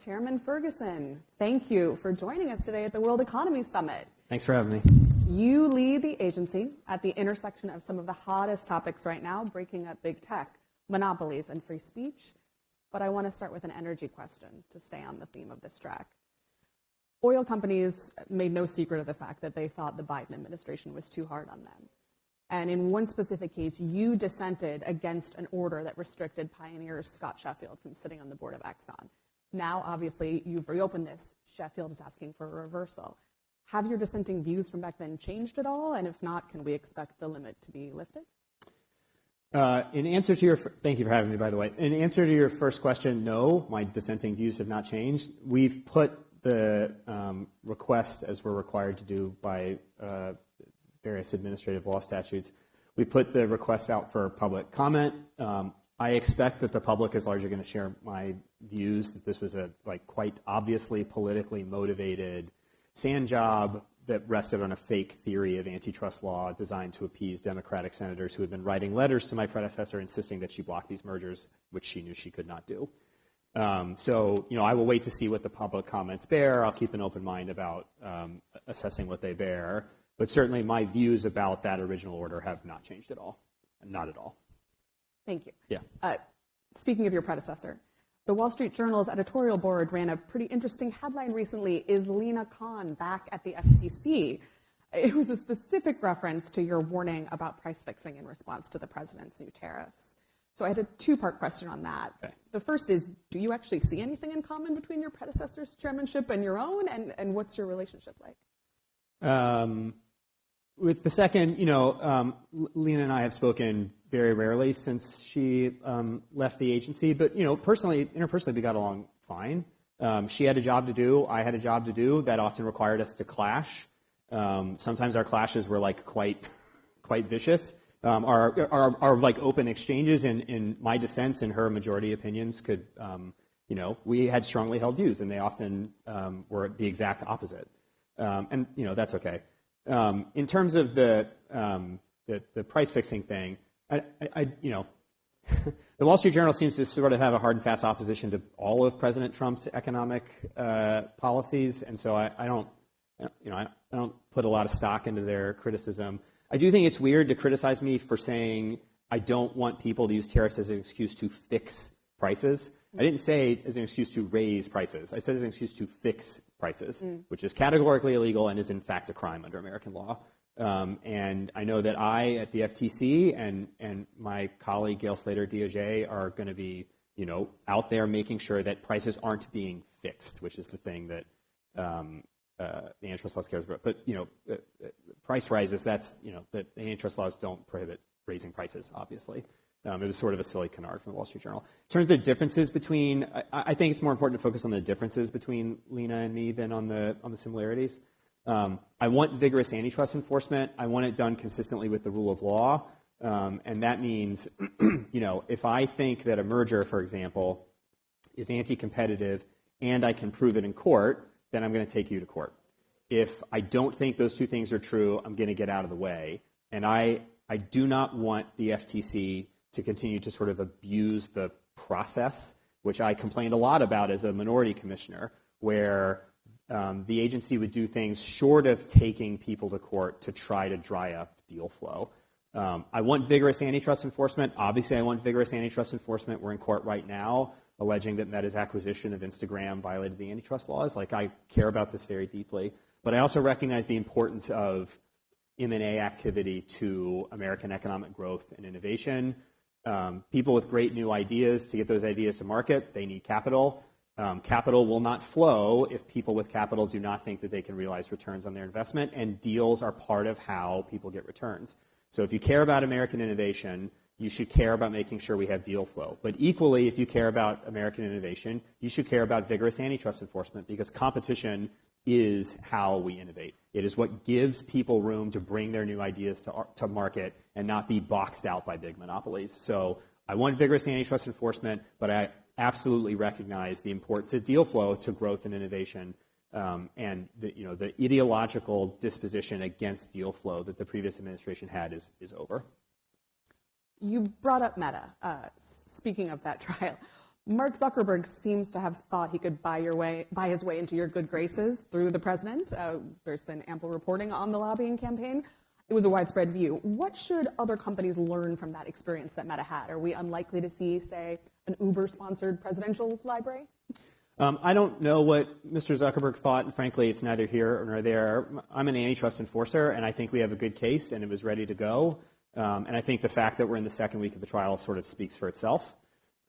Chairman Ferguson, thank you for joining us today at the World Economy Summit. Thanks for having me. You lead the agency at the intersection of some of the hottest topics right now, breaking up big tech, monopolies, and free speech. But I want to start with an energy question to stay on the theme of this track. Oil companies made no secret of the fact that they thought the Biden administration was too hard on them. And in one specific case, you dissented against an order that restricted pioneers Scott Sheffield from sitting on the board of Exxon. Now, obviously, you've reopened this. Sheffield is asking for a reversal. Have your dissenting views from back then changed at all? And if not, can we expect the limit to be lifted? In answer to your, thank you for having me, by the way. In answer to your first question, no, my dissenting views have not changed. We've put the request, as we're required to do by various administrative law statutes, we put the request out for public comment. I expect that the public is largely going to share my views that this was a quite obviously politically motivated sand job that rested on a fake theory of antitrust law designed to appease Democratic senators who had been writing letters to my predecessor insisting that she block these mergers, which she knew she could not do. So, I will wait to see what the public comments bear. I'll keep an open mind about assessing what they bear. But certainly my views about that original order have not changed at all. Not at all. Thank you. Yeah. Speaking of your predecessor, the Wall Street Journal's editorial board ran a pretty interesting headline recently, "Is Lina Khan back at the FTC?" It was a specific reference to your warning about price fixing in response to the president's new tariffs. So I had a two-part question on that. Okay. The first is, do you actually see anything in common between your predecessor's chairmanship and your own? And what's your relationship like? With the second, Lena and I have spoken very rarely since she left the agency. But, interpersonally, we got along fine. She had a job to do. I had a job to do. That often required us to clash. Sometimes our clashes were quite vicious. Our open exchanges in my dissents and her majority opinions could, we had strongly held views, and they often were the exact opposite. And that's okay. In terms of the price fixing thing, the Wall Street Journal seems to sort of have a hard and fast opposition to all of President Trump's economic policies, and so I don't put a lot of stock into their criticism. I do think it's weird to criticize me for saying I don't want people to use tariffs as an excuse to fix prices. I didn't say as an excuse to raise prices. I said as an excuse to fix prices, which is categorically illegal and is in fact a crime under American law. And I know that I at the FTC and my colleague Gail Slater, DOJ, are going to be out there making sure that prices aren't being fixed, which is the thing that the antitrust laws cares about. But price rises. That's the antitrust laws don't prohibit raising prices, obviously. It was sort of a silly canard from the Wall Street Journal. In terms of the differences between, I think it's more important to focus on the differences between Lena and me than on the similarities. I want vigorous antitrust enforcement. I want it done consistently with the rule of law, and that means, if I think that a merger, for example, is anti-competitive and I can prove it in court, then I'm going to take you to court. If I don't think those two things are true, I'm going to get out of the way, and I do not want the FTC to continue to sort of abuse the process, which I complained a lot about as a minority commissioner, where the agency would do things short of taking people to court to try to dry up deal flow. I want vigorous antitrust enforcement. Obviously, I want vigorous antitrust enforcement. We're in court right now alleging that Meta's acquisition of Instagram violated the antitrust laws. I care about this very deeply. But I also recognize the importance of M&A activity to American economic growth and innovation. People with great new ideas, to get those ideas to market, they need capital. Capital will not flow if people with capital do not think that they can realize returns on their investment, and deals are part of how people get returns. So if you care about American innovation, you should care about making sure we have deal flow. But equally, if you care about American innovation, you should care about vigorous antitrust enforcement, because competition is how we innovate. It is what gives people room to bring their new ideas to market and not be boxed out by big monopolies. So I want vigorous antitrust enforcement, but I absolutely recognize the importance of deal flow to growth and innovation, and the ideological disposition against deal flow that the previous administration had is over. You brought up Meta, speaking of that trial. Mark Zuckerberg seems to have thought he could buy his way into your good graces through the president. There's been ample reporting on the lobbying campaign. It was a widespread view. What should other companies learn from that experience that Meta had? Are we unlikely to see, say, an Uber-sponsored presidential library? I don't know what Mr. Zuckerberg thought, and frankly, it's neither here nor there. I'm an antitrust enforcer, and I think we have a good case, and it was ready to go. And I think the fact that we're in the second week of the trial sort of speaks for itself.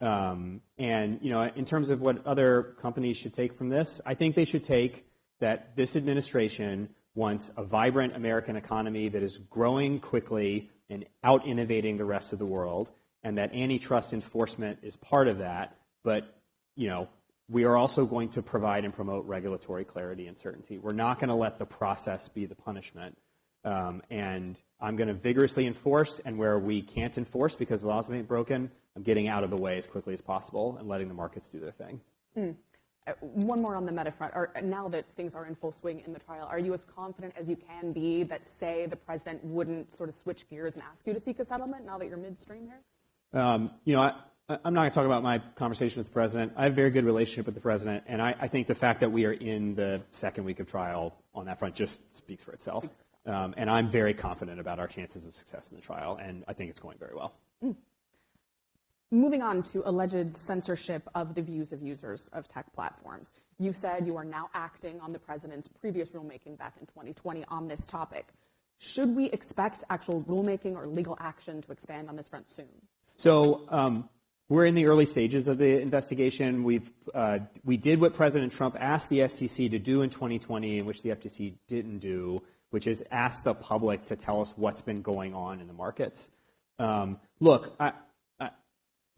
And, in terms of what other companies should take from this, I think they should take that this administration wants a vibrant American economy that is growing quickly and out-innovating the rest of the world, and that antitrust enforcement is part of that. But, we are also going to provide and promote regulatory clarity and certainty. We're not going to let the process be the punishment. And I'm going to vigorously enforce, and where we can't enforce because the laws have been broken, I'm getting out of the way as quickly as possible and letting the markets do their thing. One more on the Meta front. Now that things are in full swing in the trial, are you as confident as you can be that, say, the president wouldn't sort of switch gears and ask you to seek a settlement now that you're midstream here? I'm not going to talk about my conversation with the president. I have a very good relationship with the president, and I think the fact that we are in the second week of trial on that front just speaks for itself. And I'm very confident about our chances of success in the trial, and I think it's going very well. Moving on to alleged censorship of the views of users of tech platforms. You said you are now acting on the president's previous rulemaking back in 2020 on this topic. Should we expect actual rulemaking or legal action to expand on this front soon? So we're in the early stages of the investigation. We did what President Trump asked the FTC to do in 2020, in which the FTC didn't do, which is ask the public to tell us what's been going on in the markets.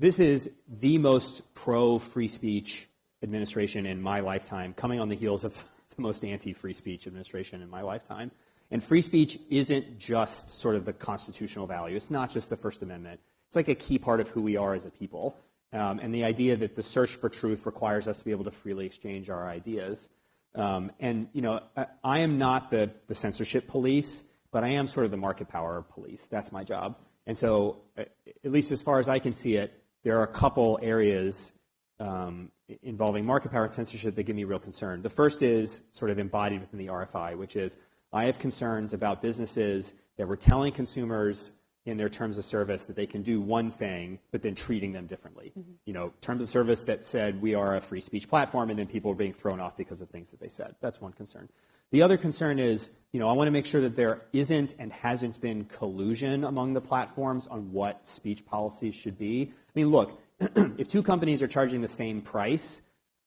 This is the most pro-free speech administration in my lifetime, coming on the heels of the most anti-free speech administration in my lifetime. And free speech isn't just sort of the constitutional value. It's not just the First Amendment. It's like a key part of who we are as a people. And the idea that the search for truth requires us to be able to freely exchange our ideas. I am not the censorship police, but I am sort of the market power police. That's my job. And so, at least as far as I can see it, there are a couple areas involving market power and censorship that give me real concern. The first is sort of embodied within the RFI, which is I have concerns about businesses that were telling consumers in their terms of service that they can do one thing, but then treating them differently. Terms of service that said we are a free speech platform, and then people are being thrown off because of things that they said. That's one concern. The other concern is, I want to make sure that there isn't and hasn't been collusion among the platforms on what speech policies should be. I mean, look, if two companies are charging the same price,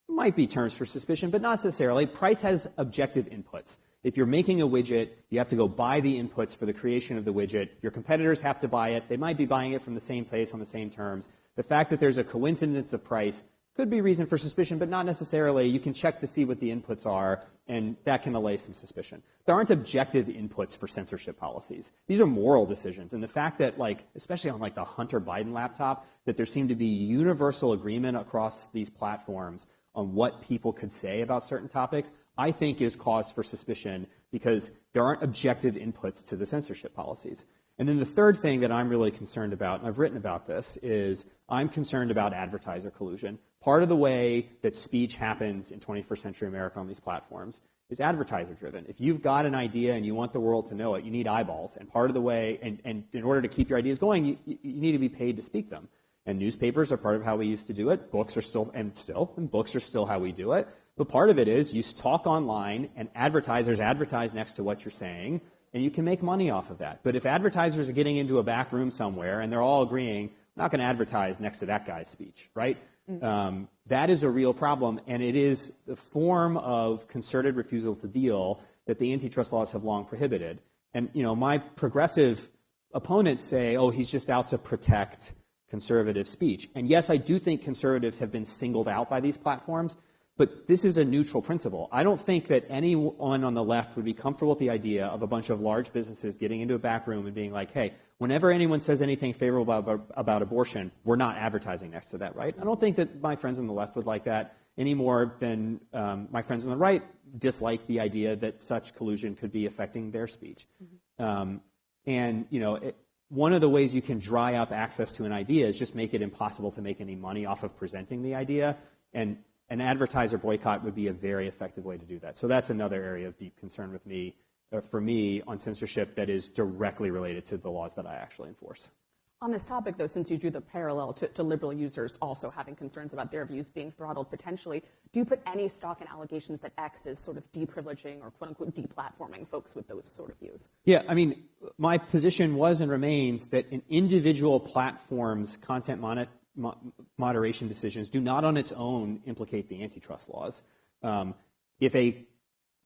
might be terms for suspicion, but not necessarily. Price has objective inputs. If you're making a widget, you have to go buy the inputs for the creation of the widget. Your competitors have to buy it. They might be buying it from the same place on the same terms. The fact that there's a coincidence of price could be reason for suspicion, but not necessarily. You can check to see what the inputs are, and that can allay some suspicion. There aren't objective inputs for censorship policies. These are moral decisions. And the fact that, especially on the Hunter Biden laptop, that there seemed to be universal agreement across these platforms on what people could say about certain topics, I think is cause for suspicion because there aren't objective inputs to the censorship policies. And then the third thing that I'm really concerned about, and I've written about this, is I'm concerned about advertiser collusion. Part of the way that speech happens in 21st century America on these platforms is advertiser-driven. If you've got an idea and you want the world to know it, you need eyeballs. And part of the way, and in order to keep your ideas going, you need to be paid to speak them. And newspapers are part of how we used to do it. Books are still how we do it. But part of it is you talk online and advertisers advertise next to what you're saying, and you can make money off of that. But if advertisers are getting into a back room somewhere and they're all agreeing, I'm not going to advertise next to that guy's speech, right? That is a real problem, and it is the form of concerted refusal to deal that the antitrust laws have long prohibited. And, my progressive opponents say, oh, he's just out to protect conservative speech. And yes, I do think conservatives have been singled out by these platforms, but this is a neutral principle. I don't think that anyone on the left would be comfortable with the idea of a bunch of large businesses getting into a back room and being like, hey, whenever anyone says anything favorable about abortion, we're not advertising next to that, right? I don't think that my friends on the left would like that any more than my friends on the right dislike the idea that such collusion could be affecting their speech. one of the ways you can dry up access to an idea is just make it impossible to make any money off of presenting the idea. And an advertiser boycott would be a very effective way to do that. So that's another area of deep concern with me, for me, on censorship that is directly related to the laws that I actually enforce. On this topic, though, since you drew the parallel to liberal users also having concerns about their views being throttled potentially, do you put any stock in allegations that X is sort of deprivileging or quote-unquote deplatforming folks with those sort of views? Yeah, I mean, my position was and remains that an individual platform's content moderation decisions do not on its own implicate the antitrust laws. If a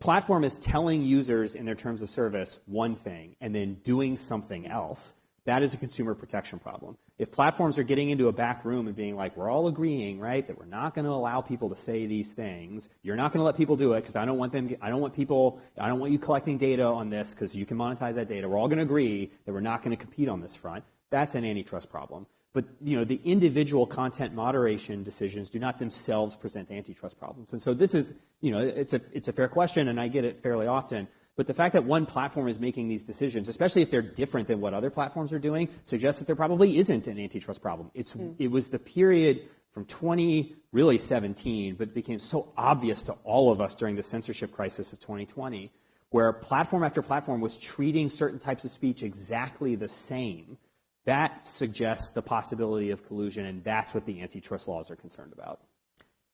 platform is telling users in their terms of service one thing and then doing something else, that is a consumer protection problem. If platforms are getting into a back room and being like, we're all agreeing, right, that we're not going to allow people to say these things, you're not going to let people do it because I don't want you collecting data on this because you can monetize that data. We're all going to agree that we're not going to compete on this front. That's an antitrust problem. But the individual content moderation decisions do not themselves present antitrust problems. And so this is, it's a fair question, and I get it fairly often. But the fact that one platform is making these decisions, especially if they're different than what other platforms are doing, suggests that there probably isn't an antitrust problem. It was the period from 2017, but it became so obvious to all of us during the censorship crisis of 2020, where platform after platform was treating certain types of speech exactly the same. That suggests the possibility of collusion, and that's what the antitrust laws are concerned about.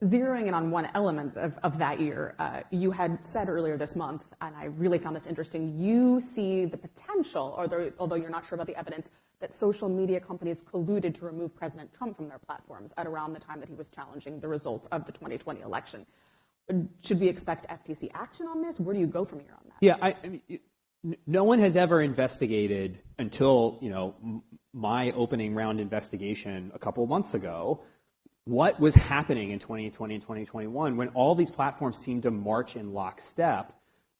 Zeroing in on one element of that year, you had said earlier this month, and I really found this interesting, you see the potential, although you're not sure about the evidence, that social media companies colluded to remove President Trump from their platforms at around the time that he was challenging the results of the 2020 election. Should we expect FTC action on this? Where do you go from here on that? Yeah, I mean, no one has ever investigated until, my opening round investigation a couple of months ago, what was happening in 2020 and 2021 when all these platforms seemed to march in lockstep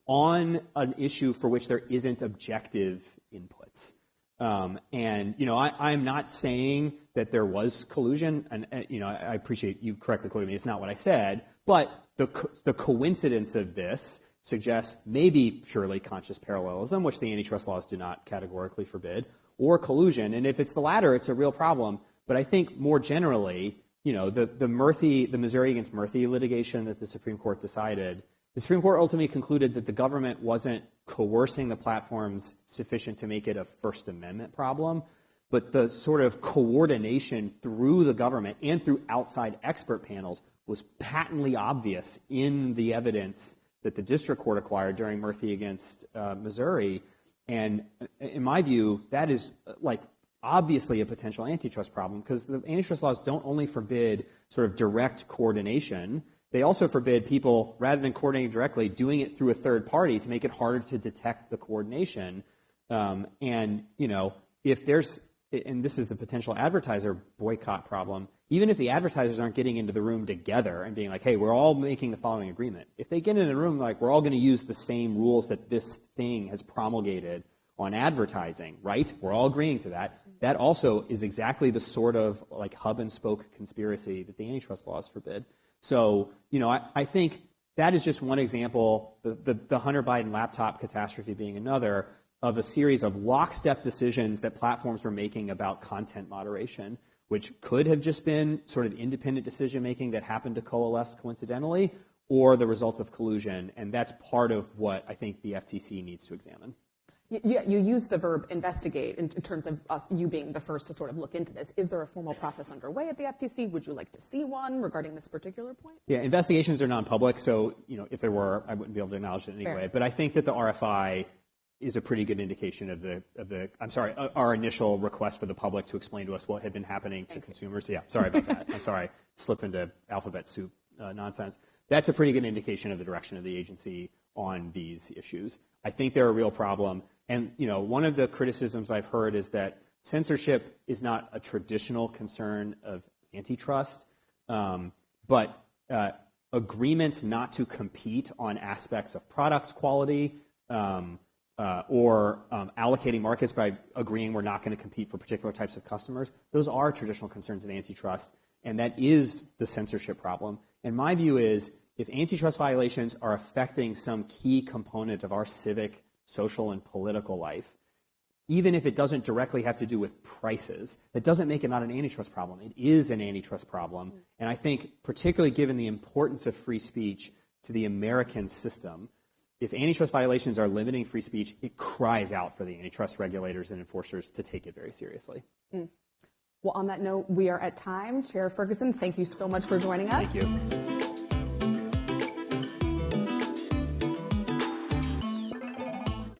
on an issue for which there isn't objective inputs. I'm not saying that there was collusion, and I appreciate you correctly quoting me. It's not what I said, but the coincidence of this suggests maybe purely conscious parallelism, which the antitrust laws do not categorically forbid, or collusion. And if it's the latter, it's a real problem. But I think more generally, the Missouri against Murphy litigation that the Supreme Court decided, the Supreme Court ultimately concluded that the government wasn't coercing the platforms sufficient to make it a First Amendment problem, but the sort of coordination through the government and through outside expert panels was patently obvious in the evidence that the district court acquired during Murphy against Missouri. And in my view, that is obviously a potential antitrust problem, because the antitrust laws don't only forbid sort of direct coordination, they also forbid people, rather than coordinating directly, doing it through a third party to make it harder to detect the coordination. If there's, and this is the potential advertiser boycott problem, even if the advertisers aren't getting into the room together and being like, hey, we're all making the following agreement. If they get in a room like, we're all going to use the same rules that this thing has promulgated on advertising, right? We're all agreeing to that. That also is exactly the sort of hub and spoke conspiracy that the antitrust laws forbid. So, I think that is just one example, the Hunter Biden laptop catastrophe being another, of a series of lockstep decisions that platforms were making about content moderation, which could have just been sort of independent decision-making that happened to coalesce coincidentally, or the result of collusion. And that's part of what I think the FTC needs to examine. You use the verb investigate in terms of you being the first to sort of look into this. Is there a formal process underway at the FTC? Would you like to see one regarding this particular point? Yeah, investigations are non-public, so if there were, I wouldn't be able to acknowledge it anyway. But I think that the RFI is a pretty good indication of our initial request for the public to explain to us what had been happening to consumers. Yeah, sorry about that. I'm sorry, slip into alphabet soup nonsense. That's a pretty good indication of the direction of the agency on these issues. I think they're a real problem. And, one of the criticisms I've heard is that censorship is not a traditional concern of antitrust, but agreements not to compete on aspects of product quality or allocating markets by agreeing we're not going to compete for particular types of customers, those are traditional concerns of antitrust, and that is the censorship problem. And my view is, if antitrust violations are affecting some key component of our civic, social, and political life, even if it doesn't directly have to do with prices, that doesn't make it not an antitrust problem. It is an antitrust problem. And I think particularly given the importance of free speech to the American system, if antitrust violations are limiting free speech, it cries out for the antitrust regulators and enforcers to take it very seriously. Well, on that note, we are at time. Chair Ferguson, thank you so much for joining us. Thank you.